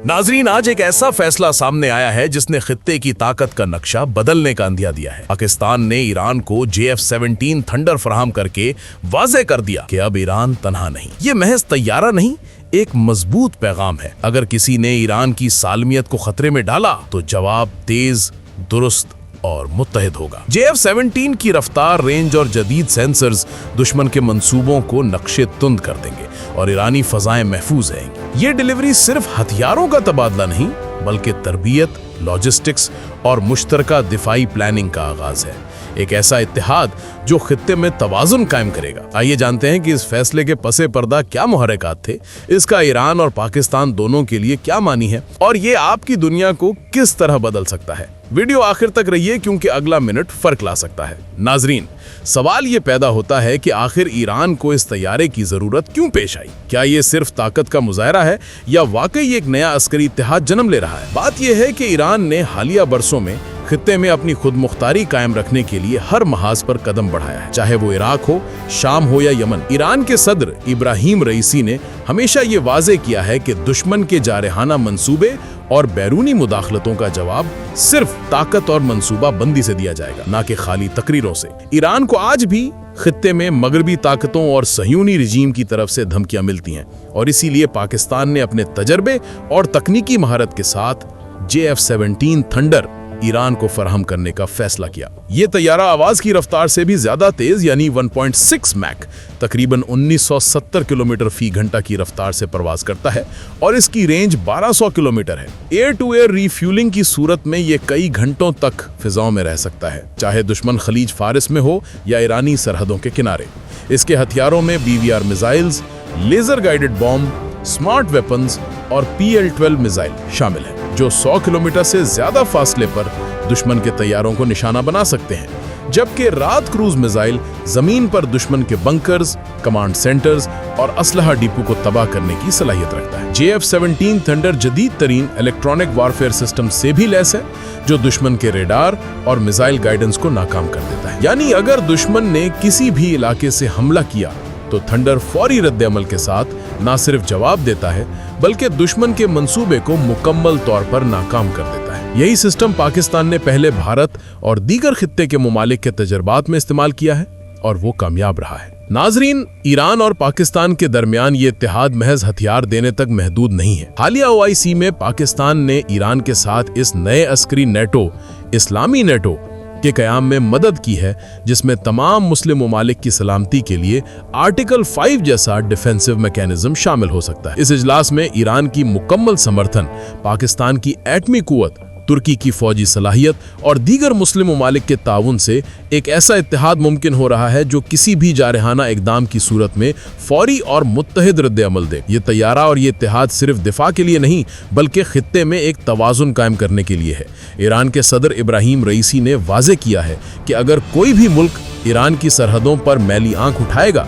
नाजरीन, आज एक ऐसा फैसला सामने आया है जिसने खित्ते की ताकत का नक्शा बदलने का अंदिया दिया है। पाकिस्तान ने ईरान को JF-17 थंडर फराहम करके वाज़ेह कर दिया कि अब ईरान तन्हा नहीं। ये महज तैयारा नहीं, एक मजबूत पैगाम है। अगर किसी ने ईरान की सालमियत को खतरे में डाला तो जवाब तेज, दुरुस्त और मुत्तहिद होगा। JF-17 की रफ्तार, रेंज और जदीद सेंसर्स दुश्मन के मंसूबों को नक्शे तुंद कर देंगे और ईरानी फजाएं महफूज रहेंगी। ये डिलीवरी सिर्फ हथियारों का तबादला नहीं, बल्कि तरबियत, लॉजिस्टिक्स और मुश्तरका दिफाई प्लानिंग का आगाज है। एक ऐसा इत्तेहाद जो खित्ते में तवाजुन कायम करेगा। आइए जानते हैं कि इस फैसले के पसे पर्दा क्या मुहर्रिकात थे, इसका ईरान और पाकिस्तान दोनों के लिए क्या मानी है और ये आपकी दुनिया को किस तरह बदल सकता है। वीडियो आखिर तक रहिए क्योंकि अगला मिनट फर्क ला सकता है। नाजरीन, सवाल ये पैदा होता है कि आखिर ईरान को इस तैयारे की जरूरत क्यों पेश आई? क्या ये सिर्फ ताकत का मुजाहरा है या वाकई एक नया अस्करी इत्तेहाद जन्म ले रहा है? बात यह है कि ईरान ने हालिया बरसों में खित्ते में अपनी खुद मुख्तारी कायम रखने के लिए हर महाज पर कदम बढ़ाया है, चाहे वो इराक हो, शाम हो या यमन। ईरान के सदर इब्राहिम रईसी ने हमेशा ये वाज़ेह किया है कि दुश्मन के जारहाना मंसूबे और बैरूनी मुदाखलतों का जवाब सिर्फ ताकत और मंसूबा बंदी से दिया जाएगा, ना कि खाली तकरीरों से। ईरान को आज भी खित्ते में मगरबी ताकतों और सहयूनी रिजीम की तरफ से धमकियां मिलती हैं और इसीलिए पाकिस्तान ने अपने तजर्बे और तकनीकी महारत के साथ JF-17 थंडर ईरान को फराहम करने का फैसला किया। ये तैयारा आवाज की रफ्तार से भी ज्यादा तेज यानी 1.6 मैक तकरीबन 1970 किलोमीटर फी घंटा की रफ्तार से परवाज करता है और इसकी रेंज 1200 किलोमीटर है। एयर टू एयर रिफ्यूलिंग की सूरत में ये कई घंटों तक फिजाओं में रह सकता है, चाहे दुश्मन खलीज फारिस में हो या ईरानी सरहदों के किनारे। इसके हथियारों में BVR missiles, laser guided bomb, smart weapons और PL-12 मिसाइल शामिल है, जो 100 किलोमीटर से ज्यादा फासले पर दुश्मन के तैयारों को निशाना बना सकते हैं, जबकि रात क्रूज मिसाइल जमीन पर दुश्मन के बंकर्स, कमांड सेंटर्स और असलहा डिपो को तबाह करने की सलाहियत रखता है। JF-17 थंडर जदीद तरीन इलेक्ट्रॉनिक वारफेयर सिस्टम से भी लैस है, जो दुश्मन के रेडार और मिसाइल गाइडेंस को नाकाम कर देता है। यानी अगर दुश्मन ने किसी भी इलाके से हमला किया तो थंडर फौरी रद्द-ए-अमल के साथ न सिर्फ जवाब देता है, बल्कि दुश्मन के मंसूबे को मुकम्मल तौर पर नाकाम कर देता है। यही सिस्टम पाकिस्तान ने पहले भारत और दीगर खित्ते के मुमालिक के तजर्बात में इस्तेमाल किया है और वो कामयाब रहा है। नाजरीन, ईरान और पाकिस्तान के दरमियान ये इत्तेहाद महज हथियार देने तक महदूद नहीं है। हालिया OIC में पाकिस्तान ने ईरान के साथ इस नए अस्करी नेटो, इस्लामी नेटो के कयाम में मदद की है, जिसमें तमाम मुस्लिम ममालिक की सलामती के लिए आर्टिकल 5 जैसा डिफेंसिव मैकेनिज्म शामिल हो सकता है। इस इजलास में ईरान की मुकम्मल समर्थन, पाकिस्तान की एटमी कुव्वत, तुर्की की फौजी सलाहियत और दीगर मुस्लिम ममालिक के ताउन से एक ऐसा इत्तेहाद मुमकिन हो रहा है जो किसी भी जारहाना इकदाम की सूरत में फौरी और मुत्तहिद रद्द-ए-अमल दे। ये तैयारा और ये इत्तेहाद सिर्फ दिफा के लिए नहीं, बल्कि खित्ते में एक तवाजुन कायम करने के लिए है। ईरान के सदर इब्राहिम रईसी ने वाज़ेह किया है कि अगर कोई भी मुल्क ईरान की सरहदों पर मैली आंख उठाएगा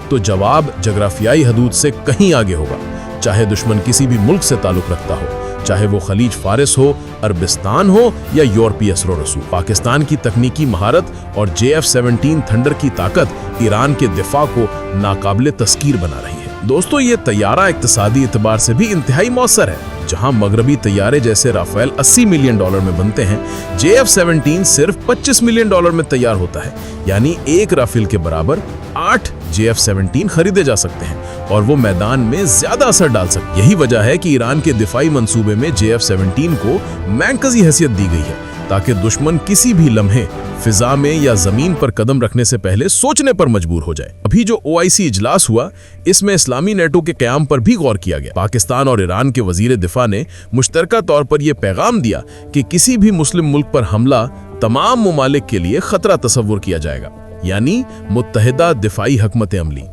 तो जवाब जगराफियाई हदूद से कहीं आगे होगा, चाहे दुश्मन किसी भी मुल्क से ताल्लुक रखता हो, चाहे वो खलीज फारिस हो, अरबिस्तान हो या यूरोपीय असर रसूख। पाकिस्तान की तकनीकी महारत और JF-17 थंडर की ताकत ईरान के दिफा को नाकाबिले तस्कीर बना रही है। दोस्तों, ये तैयारा इक्तिसादी एतबार से भी इंतहाई मौसर है। जहां मगरबी तैयारे जैसे राफेल $80 मिलियन में बनते हैं, JF-17 सिर्फ $25 मिलियन में तैयार होता है। यानी एक राफेल के बराबर 8 JF-17 खरीदे जा सकते हैं और वो मैदान में ज्यादा असर डाल सकते। यही वजह है कि ईरान के दिफाई मंसूबे में JF-17 को मरकजी हैसियत दी गई है, ताकि दुश्मन किसी भी लम्हे फिजा में या जमीन पर कदम रखने से पहले सोचने पर मजबूर हो जाए। अभी जो OIC इजलास हुआ, इसमें इस्लामी नेटो के कयाम पर भी गौर किया गया। पाकिस्तान और ईरान के वजीर दिफा ने मुश्तरका तौर पर यह पैगाम दिया कि किसी भी मुस्लिम मुल्क पर हमला तमाम ममालिक के लिए खतरा तस्वुर किया जाएगा, यानी मुत्तहिदा दिफाई हकमत अमली।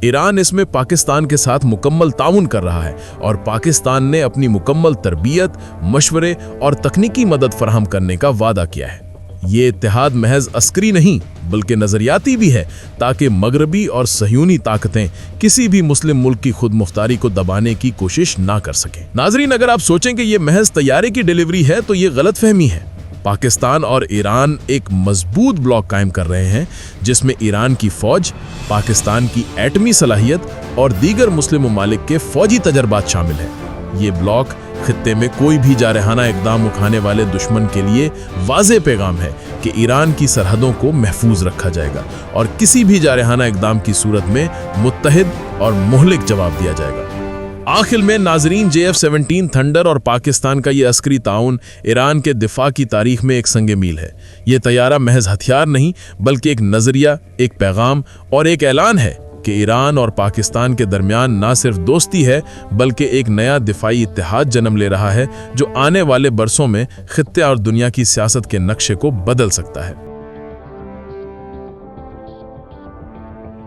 ईरान इसमें पाकिस्तान के साथ मुकम्मल ताउन कर रहा है और पाकिस्तान ने अपनी मुकम्मल तरबियत, मशवरे और तकनीकी मदद फराहम करने का वादा किया है। ये इत्तेहाद महज अस्करी नहीं, बल्कि नजरियाती भी है, ताकि मगरबी और सहयूनी ताकतें किसी भी मुस्लिम मुल्क की खुद मुख्तारी को दबाने की कोशिश ना कर सकें। नाजरीन, अगर आप सोचें कि ये महज तैयारे की डिलीवरी है तो ये गलत फहमी है। पाकिस्तान और ईरान एक मजबूत ब्लॉक कायम कर रहे हैं, जिसमें ईरान की फौज, पाकिस्तान की एटमी सलाहियत और दीगर मुस्लिम ममालिक के फौजी तजर्बात शामिल हैं। ये ब्लॉक خطے میں کوئی بھی جارحانہ اقدام اٹھانے والے دشمن کے لیے واضح پیغام ہے کہ ایران کی سرحدوں کو محفوظ رکھا جائے گا اور کسی بھی جارحانہ اقدام کی صورت میں متحد اور مہلک جواب دیا جائے گا۔ آخر میں ناظرین، JF-17 تھنڈر اور پاکستان کا یہ عسکری تعاون ایران کے دفاع کی تاریخ میں ایک سنگ میل ہے۔ یہ طیارہ محض ہتھیار نہیں بلکہ ایک نظریہ، ایک پیغام اور ایک اعلان ہے کہ ایران اور پاکستان کے درمیان نہ صرف دوستی ہے بلکہ ایک نیا دفاعی اتحاد جنم لے رہا ہے جو آنے والے برسوں میں خطے اور دنیا کی سیاست کے نقشے کو بدل سکتا ہے۔